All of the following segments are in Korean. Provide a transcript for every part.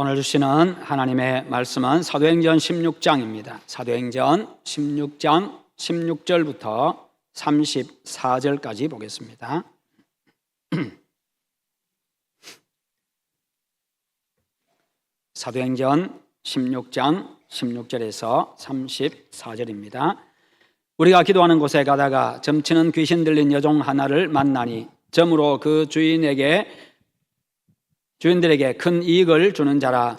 오늘 주시는 하나님의 말씀은 사도행전 16장입니다. 사도행전 16장 16절부터 34절까지 보겠습니다. 사도행전 16장 16절에서 34절입니다. 우리가 기도하는 곳에 가다가 점치는 귀신 들린 여종 하나를 만나니 점으로 그 주인들에게 큰 이익을 주는 자라.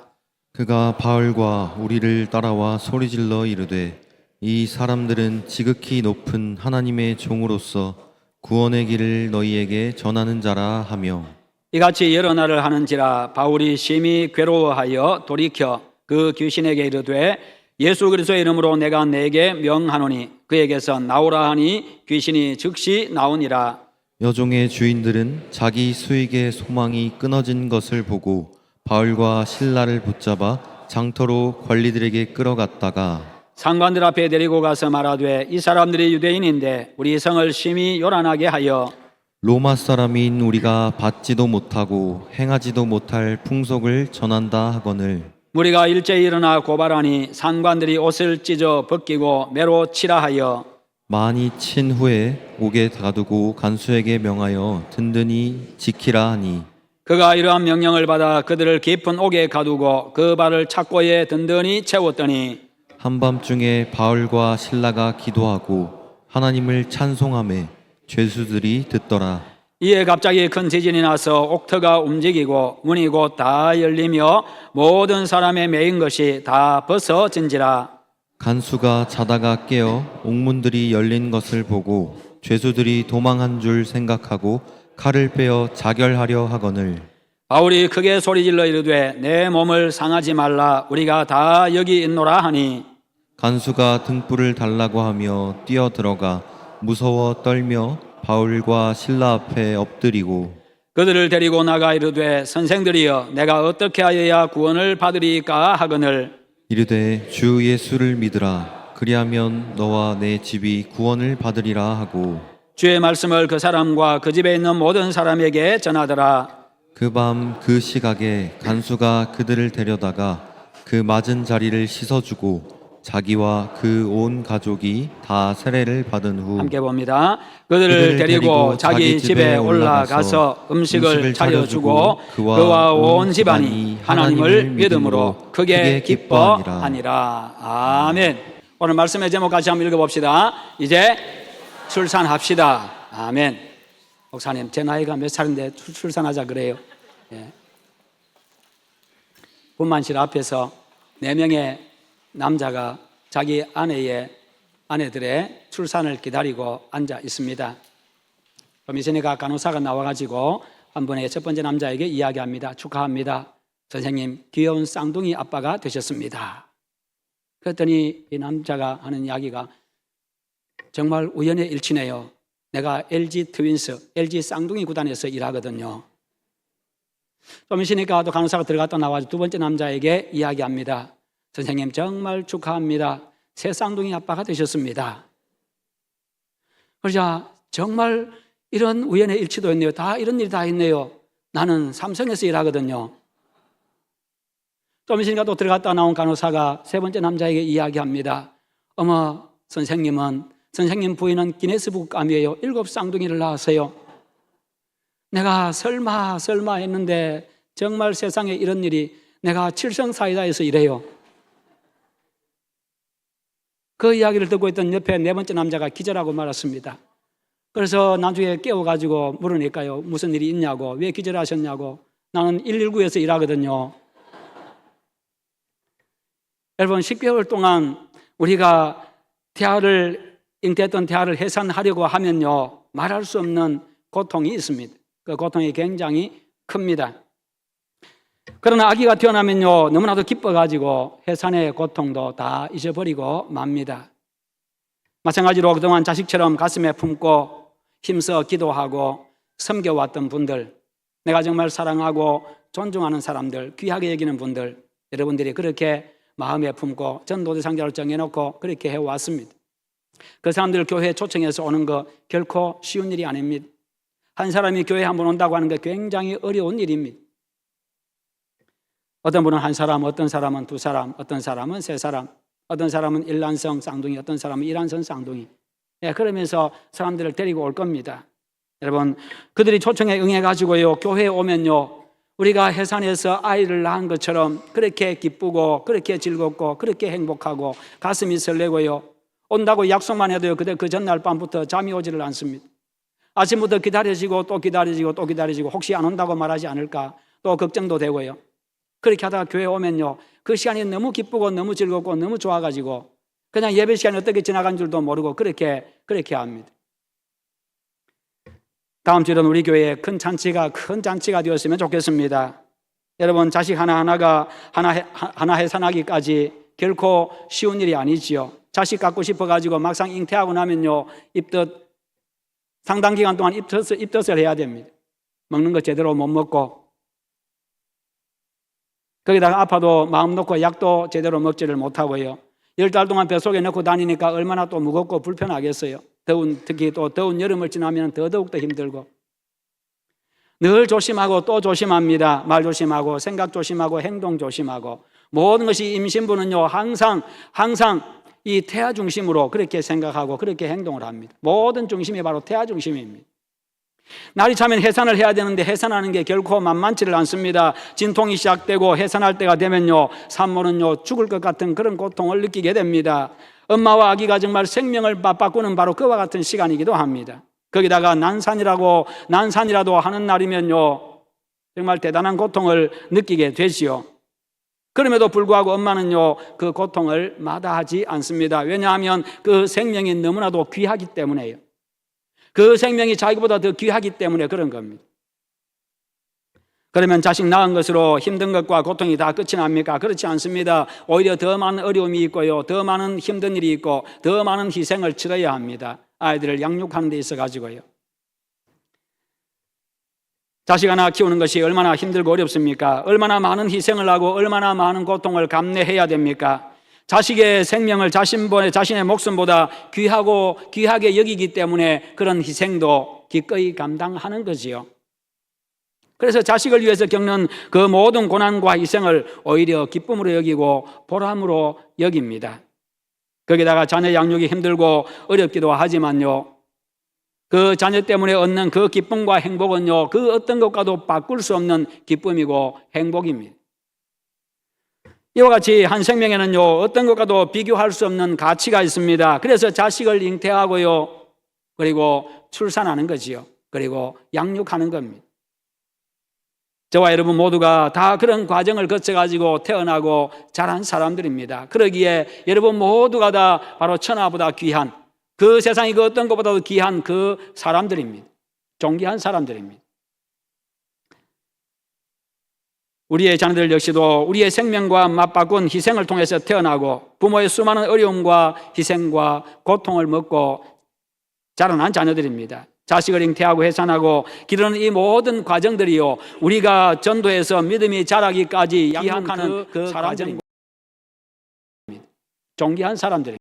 그가 바울과 우리를 따라와 소리질러 이르되 이 사람들은 지극히 높은 하나님의 종으로서 구원의 길을 너희에게 전하는 자라 하며 이같이 여러 날을 하는지라 바울이 심히 괴로워하여 돌이켜 그 귀신에게 이르되 예수 그리스도의 이름으로 내가 네게 명하노니 그에게서 나오라 하니 귀신이 즉시 나오니라. 여종의 주인들은 자기 수익의 소망이 끊어진 것을 보고 바울과 실라를 붙잡아 장터로 관리들에게 끌어갔다가 상관들 앞에 데리고 가서 말하되 이 사람들이 유대인인데 우리 성을 심히 요란하게 하여 로마 사람인 우리가 받지도 못하고 행하지도 못할 풍속을 전한다 하거늘 무리가 일제히 일어나 고발하니 상관들이 옷을 찢어 벗기고 매로 치라 하여 많이 친 후에 옥에 가두고 간수에게 명하여 든든히 지키라 하니 그가 이러한 명령을 받아 그들을 깊은 옥에 가두고 그 발을 착고에 든든히 채웠더니 한밤중에 바울과 실라가 기도하고 하나님을 찬송하며 죄수들이 듣더라. 이에 갑자기 큰 지진이 나서 옥터가 움직이고 문이 곧 다 열리며 모든 사람의 매인 것이 다 벗어진지라. 간수가 자다가 깨어 옥문들이 열린 것을 보고 죄수들이 도망한 줄 생각하고 칼을 빼어 자결하려 하거늘 바울이 크게 소리질러 이르되 내 몸을 상하지 말라 우리가 다 여기 있노라 하니 간수가 등불을 달라고 하며 뛰어들어가 무서워 떨며 바울과 실라 앞에 엎드리고 그들을 데리고 나가 이르되 선생들이여 내가 어떻게 하여야 구원을 받으리까 하거늘 이르되 주 예수를 믿으라 그리하면 너와 내 집이 구원을 받으리라 하고 주의 말씀을 그 사람과 그 집에 있는 모든 사람에게 전하더라. 그 밤 그 시각에 간수가 그들을 데려다가 그 맞은 자리를 씻어주고 자기와 그 온 가족이 다 세례를 받은 후 함께 봅니다. 그들을 데리고 자기 집에 올라가서 음식을 차려주고 그와 온 집안이 하나님을 믿음으로 크게 기뻐하니라. 아멘. 오늘 말씀의 제목 같이 한번 읽어봅시다. 이제 출산합시다. 아멘. 목사님 제 나이가 몇 살인데 출산하자 그래요. 예. 분만실 앞에서 4명의 남자가 자기 아내들의 출산을 기다리고 앉아 있습니다. 좀 있으니까 간호사가 나와가지고 한 분의 첫 번째 남자에게 이야기합니다. 축하합니다. 선생님 귀여운 쌍둥이 아빠가 되셨습니다. 그랬더니 이 남자가 하는 이야기가 정말 우연의 일치네요. 내가 LG 트윈스, LG 쌍둥이 구단에서 일하거든요. 좀 있으니까 또 간호사가 들어갔다 나와서 두 번째 남자에게 이야기합니다. 선생님 정말 축하합니다. 새 쌍둥이 아빠가 되셨습니다. 그러자 정말 이런 우연의 일치도 있네요. 다 이런 일이 다 있네요. 나는 삼성에서 일하거든요. 좀 있으니까 또 들어갔다 나온 간호사가 세 번째 남자에게 이야기합니다. 어머 선생님 부인은 기네스북감이에요. 7 쌍둥이를 낳았어요. 내가 설마 했는데 정말 세상에 이런 일이 내가 칠성사이다에서 일해요. 그 이야기를 듣고 있던 옆에 4번째 남자가 기절하고 말았습니다. 그래서 나중에 깨워가지고 물으니까요. 무슨 일이 있냐고, 왜 기절하셨냐고. 나는 119에서 일하거든요. 여러분 10개월 동안 우리가 잉태했던 태아를 해산하려고 하면요. 말할 수 없는 고통이 있습니다. 그 고통이 굉장히 큽니다. 그러나 아기가 태어나면요 너무나도 기뻐가지고 해산의 고통도 다 잊어버리고 맙니다. 마찬가지로 그동안 자식처럼 가슴에 품고 힘써 기도하고 섬겨왔던 분들, 내가 정말 사랑하고 존중하는 사람들, 귀하게 여기는 분들, 여러분들이 그렇게 마음에 품고 전도대상자를 정해놓고 그렇게 해왔습니다. 그 사람들 교회에 초청해서 오는 거 결코 쉬운 일이 아닙니다. 한 사람이 교회에 한번 온다고 하는 게 굉장히 어려운 일입니다. 어떤 분은 한 사람, 어떤 사람은 두 사람, 어떤 사람은 세 사람, 어떤 사람은 일란성 쌍둥이, 어떤 사람은 이란성 쌍둥이. 예, 그러면서 사람들을 데리고 올 겁니다. 여러분, 그들이 초청에 응해가지고요, 교회에 오면요, 우리가 해산에서 아이를 낳은 것처럼 그렇게 기쁘고, 그렇게 즐겁고, 그렇게 행복하고, 가슴이 설레고요, 온다고 약속만 해도요, 그 전날 밤부터 잠이 오지를 않습니다. 아침부터 기다려지고, 또 기다려지고, 또 기다려지고, 혹시 안 온다고 말하지 않을까, 또 걱정도 되고요. 그렇게 하다가 교회에 오면요, 그 시간이 너무 기쁘고, 너무 즐겁고, 너무 좋아가지고, 그냥 예배 시간이 어떻게 지나간 줄도 모르고, 그렇게 합니다. 다음 주에는 우리 교회에 큰 잔치가 되었으면 좋겠습니다. 여러분, 자식 하나하나가 하나 해산하기까지 결코 쉬운 일이 아니지요. 자식 갖고 싶어가지고 막상 잉태하고 나면요, 상당 기간 동안 입덧을 해야 됩니다. 먹는 거 제대로 못 먹고, 거기다가 아파도 마음 놓고 약도 제대로 먹지를 못하고요. 10달 동안 뱃속에 넣고 다니니까 얼마나 또 무겁고 불편하겠어요. 특히 또 더운 여름을 지나면 더더욱 더 힘들고. 늘 조심하고 또 조심합니다. 말 조심하고 생각 조심하고 행동 조심하고, 모든 것이 임신부는요, 항상 이 태아 중심으로 그렇게 생각하고 그렇게 행동을 합니다. 모든 중심이 바로 태아 중심입니다. 날이 차면 해산을 해야 되는데 해산하는 게 결코 만만치를 않습니다. 진통이 시작되고 해산할 때가 되면요, 산모는요, 죽을 것 같은 그런 고통을 느끼게 됩니다. 엄마와 아기가 정말 생명을 맞바꾸는 바로 그와 같은 시간이기도 합니다. 거기다가 난산이라도 하는 날이면요, 정말 대단한 고통을 느끼게 되지요. 그럼에도 불구하고 엄마는요, 그 고통을 마다하지 않습니다. 왜냐하면 그 생명이 너무나도 귀하기 때문에요. 그 생명이 자기보다 더 귀하기 때문에 그런 겁니다. 그러면 자식 낳은 것으로 힘든 것과 고통이 다 끝이 납니까? 그렇지 않습니다. 오히려 더 많은 어려움이 있고요, 더 많은 힘든 일이 있고, 더 많은 희생을 치러야 합니다. 아이들을 양육하는 데 있어 가지고요. 자식 하나 키우는 것이 얼마나 힘들고 어렵습니까? 얼마나 많은 희생을 하고 얼마나 많은 고통을 감내해야 됩니까? 자식의 생명을 자신의 목숨보다 귀하게 여기기 때문에 그런 희생도 기꺼이 감당하는 거지요. 그래서 자식을 위해서 겪는 그 모든 고난과 희생을 오히려 기쁨으로 여기고 보람으로 여깁니다. 거기다가 자녀 양육이 힘들고 어렵기도 하지만요, 그 자녀 때문에 얻는 그 기쁨과 행복은요, 그 어떤 것과도 바꿀 수 없는 기쁨이고 행복입니다. 이와 같이 한 생명에는요, 어떤 것과도 비교할 수 없는 가치가 있습니다. 그래서 자식을 잉태하고요, 그리고 출산하는 거지요. 그리고 양육하는 겁니다. 저와 여러분 모두가 다 그런 과정을 거쳐가지고 태어나고 자란 사람들입니다. 그러기에 여러분 모두가 다 바로 천하보다 귀한, 그 세상이 그 어떤 것보다도 귀한 그 사람들입니다. 존귀한 사람들입니다. 우리의 자녀들 역시도 우리의 생명과 맞바꾼 희생을 통해서 태어나고 부모의 수많은 어려움과 희생과 고통을 먹고 자라난 자녀들입니다. 자식을 잉태하고 해산하고 기르는 이 모든 과정들이요, 우리가 전도해서 믿음이 자라기까지 양육하는 그 사람들입니다. 존귀한 사람들입니다.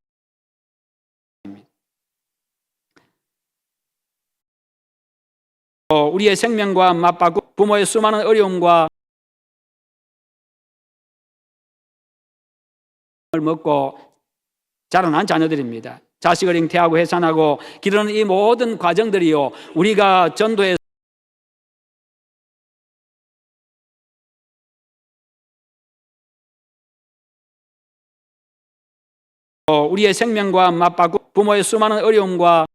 우리의 생명과 맞바꾼 부모의 수많은 어려움과 먹고 자라난 자녀들입니다. 자식을 잉태하고 해산하고 기르는 이 모든 과정들이요, 우리가 전도해서 우리의 생명과 맞바꾼 부모의 수많은 어려움과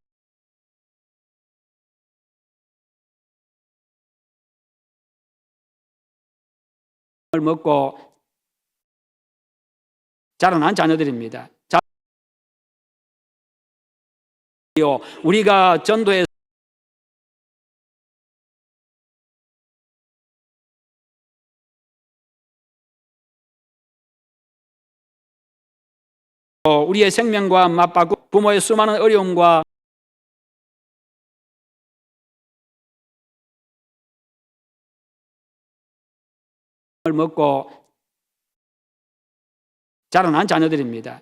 먹고 자라난 자녀들입니다. 우리가 전도해서 우리의 생명과 맞바꾼 부모의 수많은 어려움과 먹고 자라난 자녀들입니다.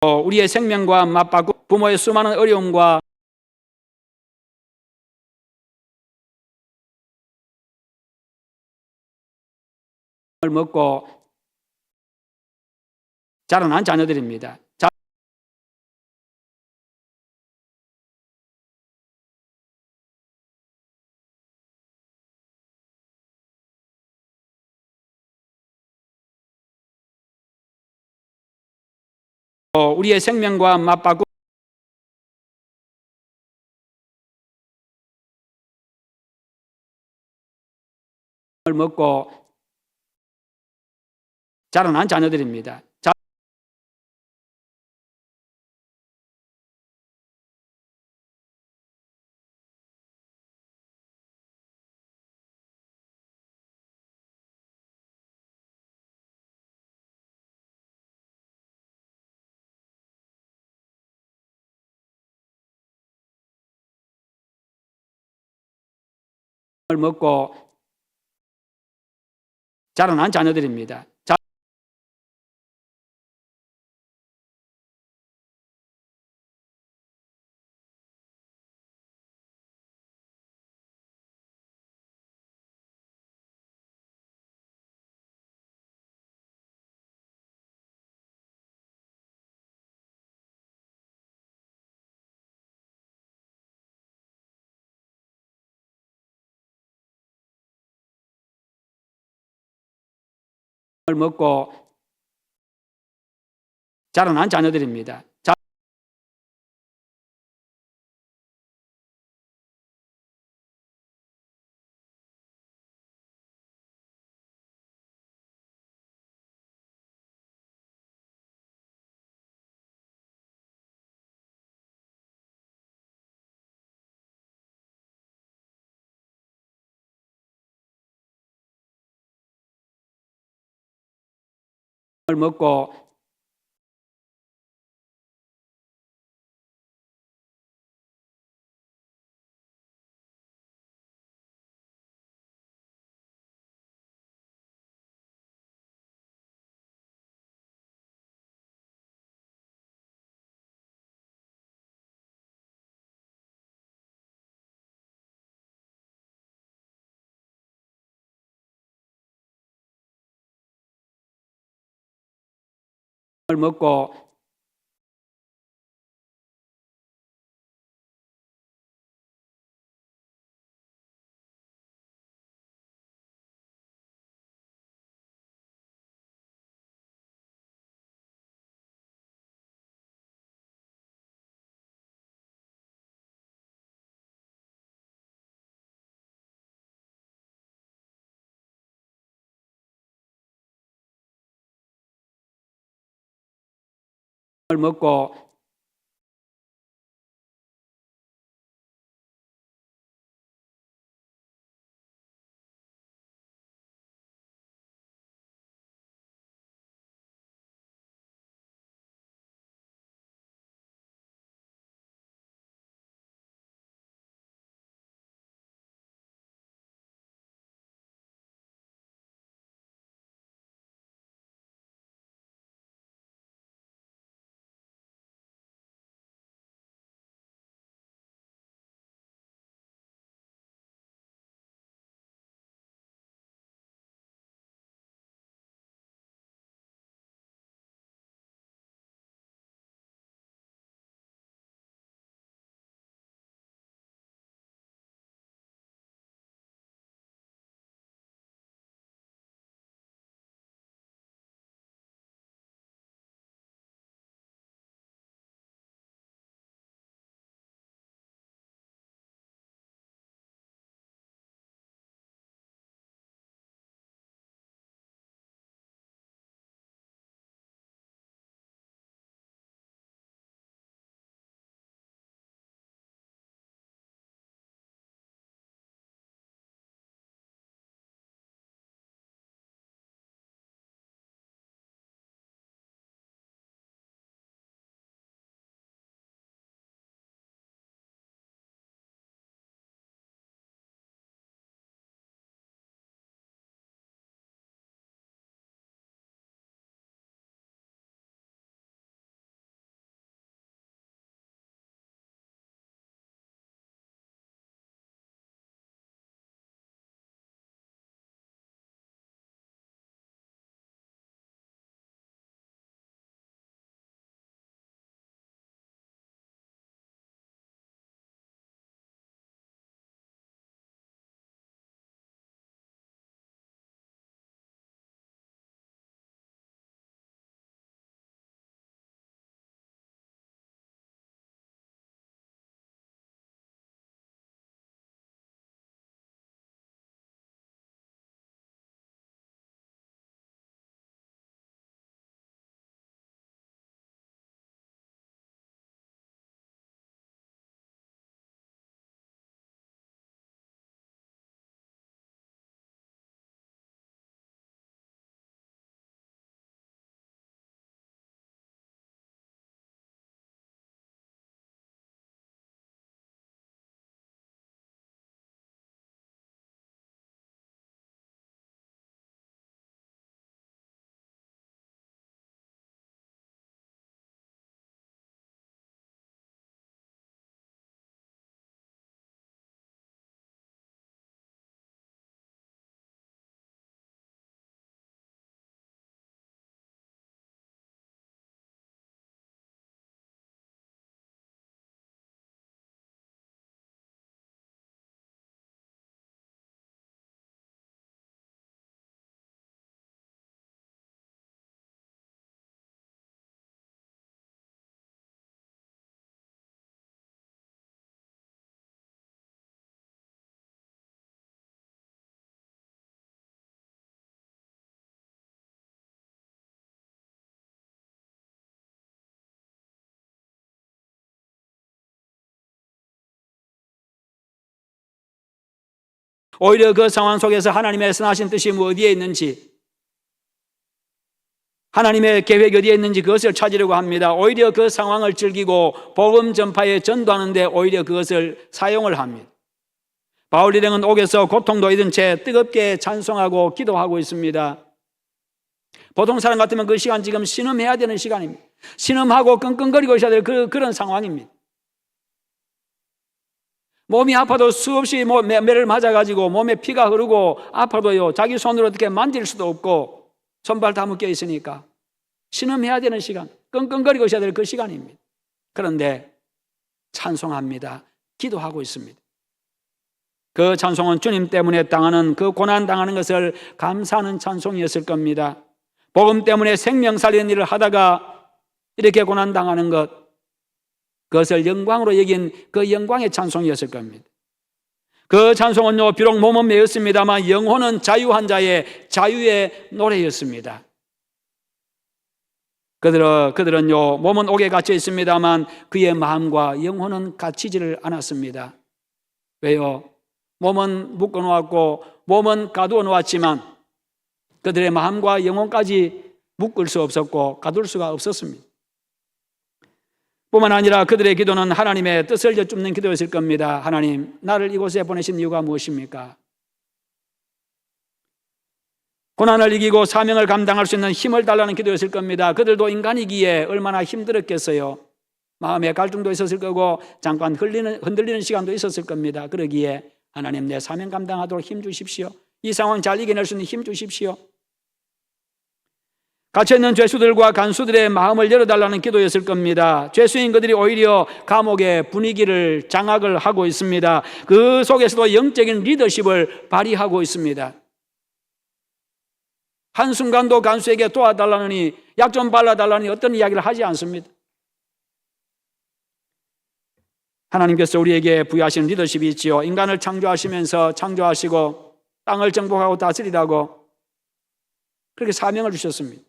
우리의 생명과 맞바꾸 부모의 수많은 어려움과 을 먹고 자라난 자녀들입니다. 우리의 생명과 맞바꾸 을 먹고 자라난 자녀들입니다. 을 먹고 자라난 자녀들입니다. 을 먹고 자라난 자녀들입니다. 을 먹고 을 먹고 을 먹고 오히려 그 상황 속에서 하나님의 선하신 뜻이 어디에 있는지, 하나님의 계획이 어디에 있는지 그것을 찾으려고 합니다. 오히려 그 상황을 즐기고 복음 전파에 전도하는 데 오히려 그것을 사용을 합니다. 바울 일행은 옥에서 고통도 잊은 채 뜨겁게 찬송하고 기도하고 있습니다. 보통 사람 같으면 그 시간 지금 신음해야 되는 시간입니다. 신음하고 끙끙거리고 있어야 될 그런 상황입니다. 몸이 아파도 수없이 매를 맞아가지고 몸에 피가 흐르고 아파도요, 자기 손으로 어떻게 만질 수도 없고 손발 다 묶여 있으니까 신음해야 되는 시간, 끙끙거리고 있어야 될 그 시간입니다. 그런데 찬송합니다. 기도하고 있습니다. 그 찬송은 주님 때문에 당하는 그 고난 당하는 것을 감사하는 찬송이었을 겁니다. 복음 때문에 생명 살리는 일을 하다가 이렇게 고난 당하는 것, 그것을 영광으로 여긴 그 영광의 찬송이었을 겁니다. 그 찬송은요, 비록 몸은 매였습니다만 영혼은 자유한 자의 자유의 노래였습니다. 그들은요, 몸은 옥에 갇혀 있습니다만 그의 마음과 영혼은 갇히지를 않았습니다. 왜요? 몸은 묶어 놓았고 몸은 가두어 놓았지만 그들의 마음과 영혼까지 묶을 수 없었고 가둘 수가 없었습니다. 뿐만 아니라 그들의 기도는 하나님의 뜻을 여쭙는 기도였을 겁니다. 하나님, 나를 이곳에 보내신 이유가 무엇입니까? 고난을 이기고 사명을 감당할 수 있는 힘을 달라는 기도였을 겁니다. 그들도 인간이기에 얼마나 힘들었겠어요. 마음의 갈등도 있었을 거고 잠깐 흔들리는 시간도 있었을 겁니다. 그러기에 하나님, 내 사명 감당하도록 힘 주십시오. 이 상황 잘 이겨낼 수 있는 힘 주십시오. 갇혀있는 죄수들과 간수들의 마음을 열어달라는 기도였을 겁니다. 죄수인 그들이 오히려 감옥의 분위기를 장악을 하고 있습니다. 그 속에서도 영적인 리더십을 발휘하고 있습니다. 한순간도 간수에게 도와달라느니, 약 좀 발라달라니 어떤 이야기를 하지 않습니다. 하나님께서 우리에게 부여하신 리더십이 있지요. 인간을 창조하시면서 창조하시고 땅을 정복하고 다스리라고 그렇게 사명을 주셨습니다.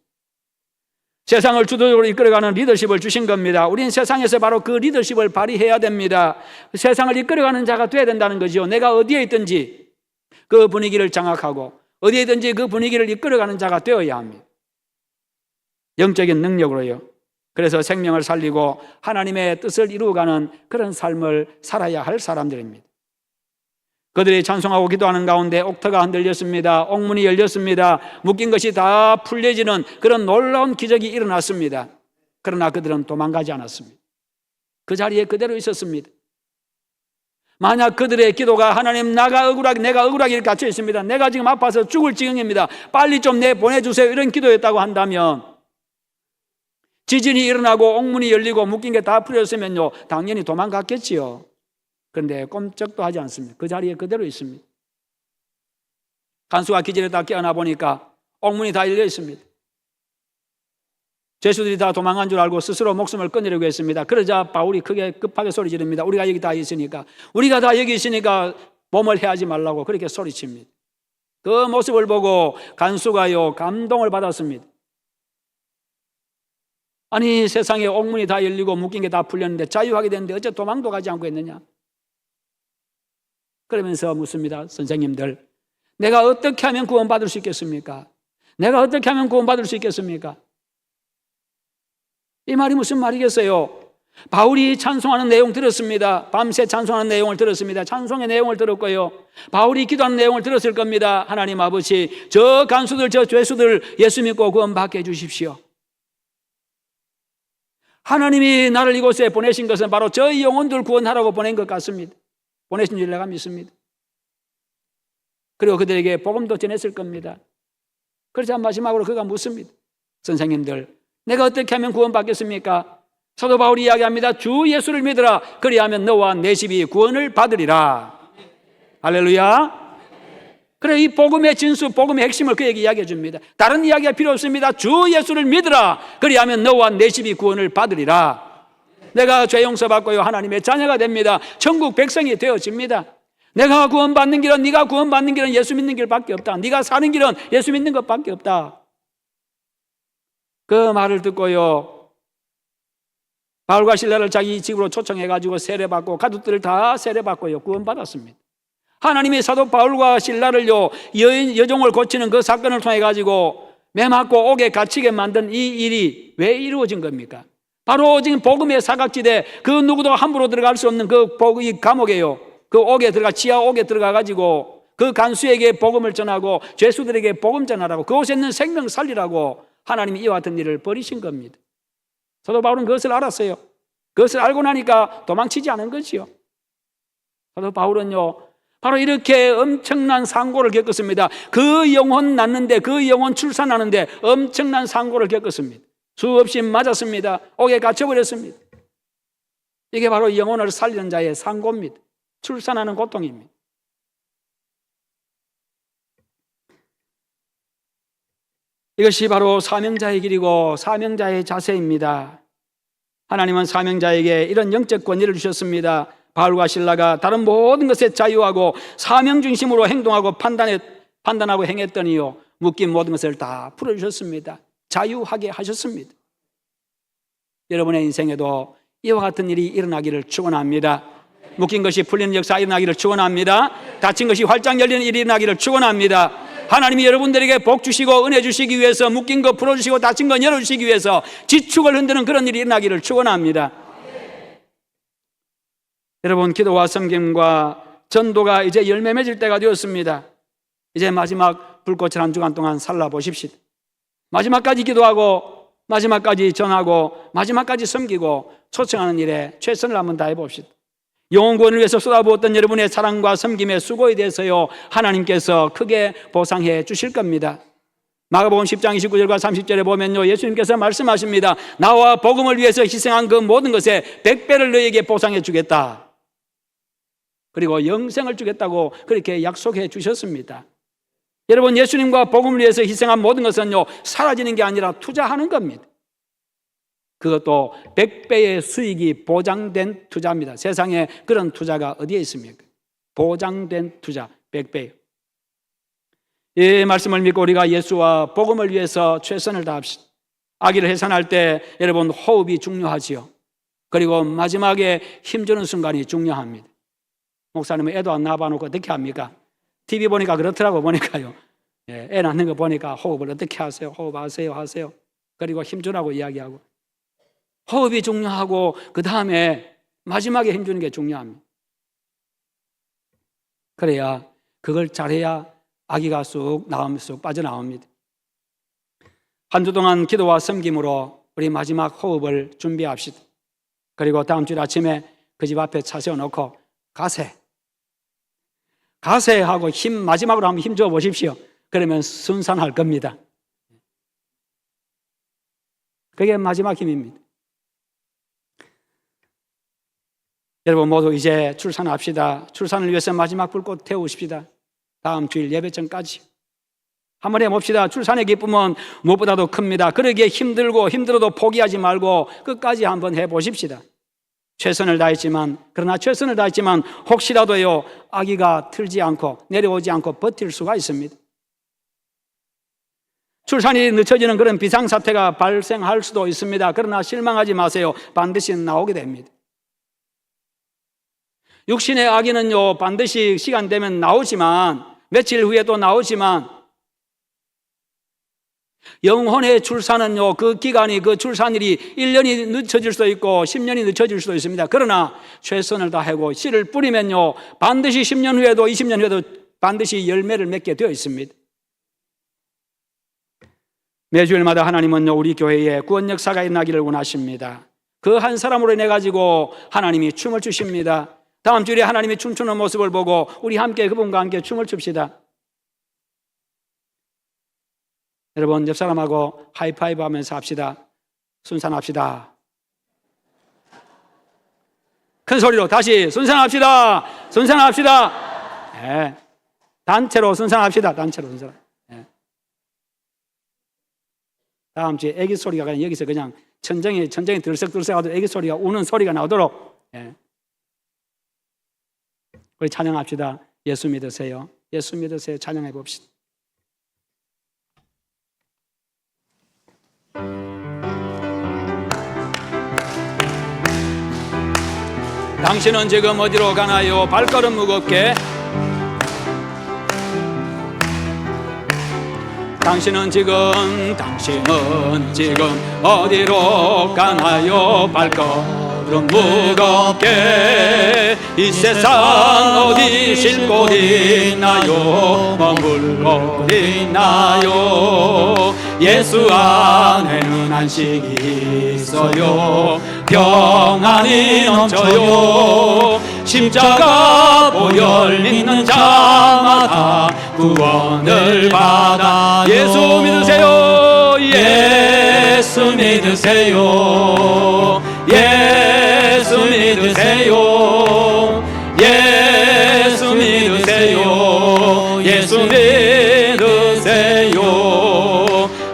세상을 주도적으로 이끌어가는 리더십을 주신 겁니다. 우리는 세상에서 바로 그 리더십을 발휘해야 됩니다. 세상을 이끌어가는 자가 돼야 된다는 거죠. 내가 어디에 있든지 그 분위기를 장악하고 어디에 있든지 그 분위기를 이끌어가는 자가 되어야 합니다. 영적인 능력으로요. 그래서 생명을 살리고 하나님의 뜻을 이루어가는 그런 삶을 살아야 할 사람들입니다. 그들이 찬송하고 기도하는 가운데 옥터가 흔들렸습니다. 옥문이 열렸습니다. 묶인 것이 다 풀려지는 그런 놀라운 기적이 일어났습니다. 그러나 그들은 도망가지 않았습니다. 그 자리에 그대로 있었습니다. 만약 그들의 기도가 하나님, 내가 억울하게 갇혀 있습니다. 내가 지금 아파서 죽을 지경입니다. 빨리 좀 내보내주세요. 이런 기도였다고 한다면 지진이 일어나고 옥문이 열리고 묶인 게 다 풀렸으면요, 당연히 도망갔겠지요. 그런데 꼼짝도 하지 않습니다. 그 자리에 그대로 있습니다. 간수가 기절했다 깨어나 보니까 옥문이 다 열려 있습니다. 죄수들이 다 도망간 줄 알고 스스로 목숨을 끊으려고 했습니다. 그러자 바울이 급하게 소리 지릅니다. 우리가 여기 다 있으니까 몸을 해하지 말라고 그렇게 소리칩니다. 그 모습을 보고 간수가요, 감동을 받았습니다. 아니, 세상에 옥문이 다 열리고 묶인 게 다 풀렸는데 자유하게 됐는데 어째 도망도 가지 않고 있느냐? 그러면서 묻습니다. 선생님들, 내가 어떻게 하면 구원받을 수 있겠습니까? 내가 어떻게 하면 구원받을 수 있겠습니까? 이 말이 무슨 말이겠어요? 바울이 찬송하는 내용 들었습니다. 밤새 찬송하는 내용을 들었습니다. 찬송의 내용을 들었고요, 바울이 기도하는 내용을 들었을 겁니다. 하나님 아버지, 저 간수들, 저 죄수들 예수 믿고 구원받게 해주십시오. 하나님이 나를 이곳에 보내신 것은 바로 저 영혼들 구원하라고 보낸 것 같습니다. 보내신 줄 내가 믿습니다. 그리고 그들에게 복음도 전했을 겁니다. 그러자 마지막으로 그가 묻습니다. 선생님들, 내가 어떻게 하면 구원받겠습니까? 사도 바울이 이야기합니다. 주 예수를 믿으라. 그리하면 너와 내 집이 구원을 받으리라. 할렐루야. 그래, 이 복음의 진수, 복음의 핵심을 그에게 이야기해 줍니다. 다른 이야기가 필요 없습니다. 주 예수를 믿으라. 그리하면 너와 내 집이 구원을 받으리라. 내가 죄 용서받고요, 하나님의 자녀가 됩니다. 천국 백성이 되어집니다. 내가 구원받는 길은, 네가 구원받는 길은 예수 믿는 길밖에 없다. 네가 사는 길은 예수 믿는 것밖에 없다. 그 말을 듣고요, 바울과 실라를 자기 집으로 초청해가지고 세례받고 가족들을 다 세례받고요, 구원받았습니다. 하나님이 사도 바울과 실라를요, 여종을 고치는 그 사건을 통해 가지고 매 맞고 옥에 갇히게 만든 이 일이 왜 이루어진 겁니까? 바로 지금 복음의 사각지대, 그 누구도 함부로 들어갈 수 없는 이 감옥에요, 그 옥에 들어가, 지하 옥에 들어가 가지고 그 간수에게 복음을 전하고 죄수들에게 복음 전하라고, 그곳에 있는 생명 살리라고 하나님이 이와 같은 일을 벌이신 겁니다. 사도 바울은 그것을 알았어요. 그것을 알고 나니까 도망치지 않은 것이요. 사도 바울은요, 바로 이렇게 엄청난 상고를 겪었습니다. 그 영혼 낳는데, 그 영혼 출산하는데 엄청난 상고를 겪었습니다. 수없이 맞았습니다. 옥에 갇혀버렸습니다. 이게 바로 영혼을 살리는 자의 상고입니다. 출산하는 고통입니다. 이것이 바로 사명자의 길이고 사명자의 자세입니다. 하나님은 사명자에게 이런 영적 권위를 주셨습니다. 바울과 실라가 다른 모든 것에 자유하고 사명 중심으로 행동하고 판단하고 행했더니요, 묶인 모든 것을 다 풀어주셨습니다. 자유하게 하셨습니다. 여러분의 인생에도 이와 같은 일이 일어나기를 축원합니다. 묶인 것이 풀리는 역사 일어나기를 축원합니다. 닫힌 것이 활짝 열리는 일이 일어나기를 축원합니다. 하나님이 여러분들에게 복 주시고 은혜 주시기 위해서, 묶인 것 풀어주시고 닫힌 것 열어주시기 위해서 지축을 흔드는 그런 일이 일어나기를 축원합니다. 여러분, 기도와 섬김과 전도가 이제 열매 맺을 때가 되었습니다. 이제 마지막 불꽃을 한 주간 동안 살라보십시다. 마지막까지 기도하고 마지막까지 전하고 마지막까지 섬기고 초청하는 일에 최선을 한번 다해봅시다. 영혼구원을 위해서 쏟아부었던 여러분의 사랑과 섬김의 수고에 대해서요, 하나님께서 크게 보상해 주실 겁니다. 마가복음 10장 29절과 30절에 보면요, 예수님께서 말씀하십니다. 나와 복음을 위해서 희생한 그 모든 것에 100배를 너에게 보상해 주겠다. 그리고 영생을 주겠다고 그렇게 약속해 주셨습니다. 여러분, 예수님과 복음을 위해서 희생한 모든 것은요, 사라지는 게 아니라 투자하는 겁니다. 그것도 100배의 수익이 보장된 투자입니다. 세상에 그런 투자가 어디에 있습니까? 보장된 투자 100배. 이 말씀을 믿고 우리가 예수와 복음을 위해서 최선을 다합시다. 아기를 해산할 때 여러분, 호흡이 중요하지요. 그리고 마지막에 힘주는 순간이 중요합니다. 목사님은 애도 안 낳아놓고 어떻게 합니까? TV 보니까 그렇더라고. 보니까요, 애 낳는 거 보니까 호흡을 어떻게 하세요? 호흡하세요 하세요. 그리고 힘주라고 이야기하고. 호흡이 중요하고 그 다음에 마지막에 힘주는 게 중요합니다. 그래야, 그걸 잘해야 아기가 쑥 빠져나옵니다. 한 주 동안 기도와 섬김으로 우리 마지막 호흡을 준비합시다. 그리고 다음 주 아침에 그 집 앞에 차 세워놓고 가세 하고 마지막으로 한번 힘줘 보십시오. 그러면 순산할 겁니다. 그게 마지막 힘입니다. 여러분 모두 이제 출산합시다. 출산을 위해서 마지막 불꽃 태우십시다. 다음 주일 예배 전까지 한번 해봅시다. 출산의 기쁨은 무엇보다도 큽니다. 그러기에 힘들어도 포기하지 말고 끝까지 한번 해보십시다. 그러나 최선을 다했지만 혹시라도요, 아기가 틀지 않고 내려오지 않고 버틸 수가 있습니다. 출산이 늦춰지는 그런 비상사태가 발생할 수도 있습니다. 그러나 실망하지 마세요. 반드시 나오게 됩니다. 육신의 아기는요, 반드시 시간 되면 나오지만, 며칠 후에 또 나오지만, 영혼의 출산은요, 그 기간이, 그 출산일이 1년이 늦춰질 수도 있고 10년이 늦춰질 수도 있습니다. 그러나 최선을 다하고 씨를 뿌리면요, 반드시 10년 후에도 20년 후에도 반드시 열매를 맺게 되어 있습니다. 매주일마다 하나님은요, 우리 교회에 구원 역사가 일어나기를 원하십니다. 그 한 사람으로 인해 가지고 하나님이 춤을 추십니다. 다음 주에 하나님이 춤추는 모습을 보고 우리 함께 그분과 함께 춤을 춥시다. 여러분, 옆 사람하고 하이파이브 하면서 합시다. 순산합시다. 큰 소리로 다시 순산합시다. 순산합시다. 네. 단체로 순산합시다. 단체로 순산. 네. 다음 주에 애기 소리가 그냥 여기서 그냥 천정이 들썩들썩하도록 애기 소리가 우는 소리가 나오도록. 네. 우리 찬양합시다. 예수 믿으세요. 예수 믿으세요. 찬양해 봅시다. 당신은 지금 어디로 가나요? 발걸음 무겁게 당신은 지금 어디로 가나요? 발걸음 무겁게 이 세상 어디 쉴 곳 있나요? 머물 곳 있나요? 예수 안에는 안식이 있어요. 평안이 넘쳐요. 십자가 보혈 믿는 자마다 구원을 받아. 예수 믿으세요. 예수 믿으세요. 예수 믿으세요. 예수 믿으세요. 예수 믿으세요.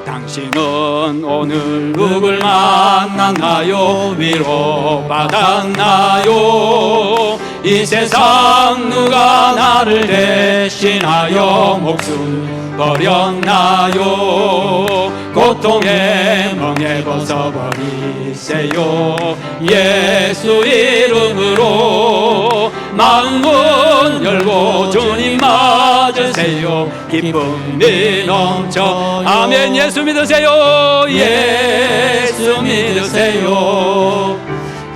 당신은 오늘 누굴 만났나요? 위로받았나요? 이 세상 누가 나를 대신하여 목숨 버렸나요? 고통의 멍에 벗어버리세요. 예수 이름으로 마음문 열고 주님 맞으세요. 기쁨이 넘쳐. 아멘. 예수 믿으세요. 예수 믿으세요.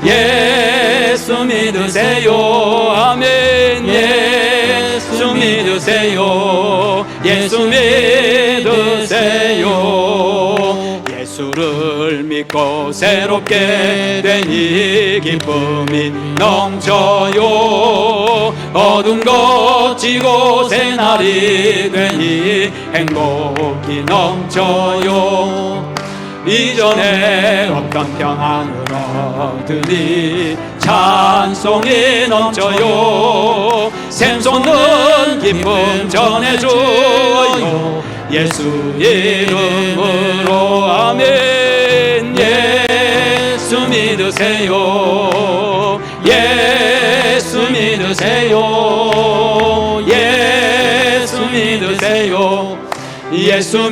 예수 믿으세요. 아멘. 예수 믿으세요. 예수 믿으세요. 예수를 믿고 새롭게 되니 기쁨이 넘쳐요. 어둠 거치고 새날이 되니 행복이 넘쳐요. 이전에 없던 평안을 얻으니 찬송이 넘쳐요. 샘솟는 기쁨 전해줘요. 예수 이름으로. 아멘. 예수 믿으세요. 예수 믿으세요. 예수 믿으세요. 예수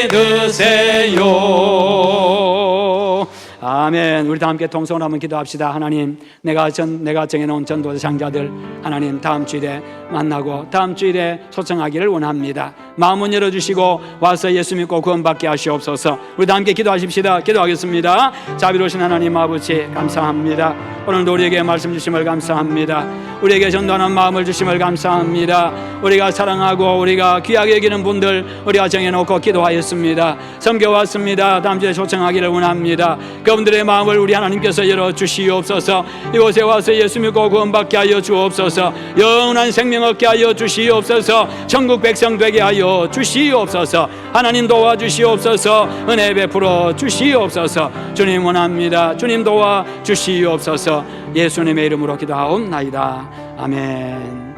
믿으세요. 아멘. 우리 다 함께 동성으로 한번 기도합시다. 하나님, 내가 정해놓은 전도자 장자들 하나님 다음 주일에 만나고 다음 주일에 초청하기를 원합니다. 마음은 열어주시고 와서 예수 믿고 구원받게 하시옵소서. 우리 다 함께 기도하십시다. 기도하겠습니다. 자비로우신 하나님 아버지 감사합니다. 오늘도 우리에게 말씀 주심을 감사합니다. 우리에게 전도하는 마음을 주심을 감사합니다. 우리가 사랑하고 우리가 귀하게 여기는 분들 우리가 정해놓고 기도하였습니다. 섬겨왔습니다. 다음 주에 초청하기를 원합니다. 그분들의 마음을 우리 하나님께서 열어주시옵소서. 이곳에 와서 예수 믿고 구원받게 하여 주옵소서. 영원한 생명 얻게 하여 주시옵소서. 천국 백성 되게 하여 주시옵소서. 하나님 도와주시옵소서. 은혜 베풀어 주시옵소서. 주님 원합니다. 주님 도와주시옵소서. 예수님의 이름으로 기도하옵나이다. 아멘.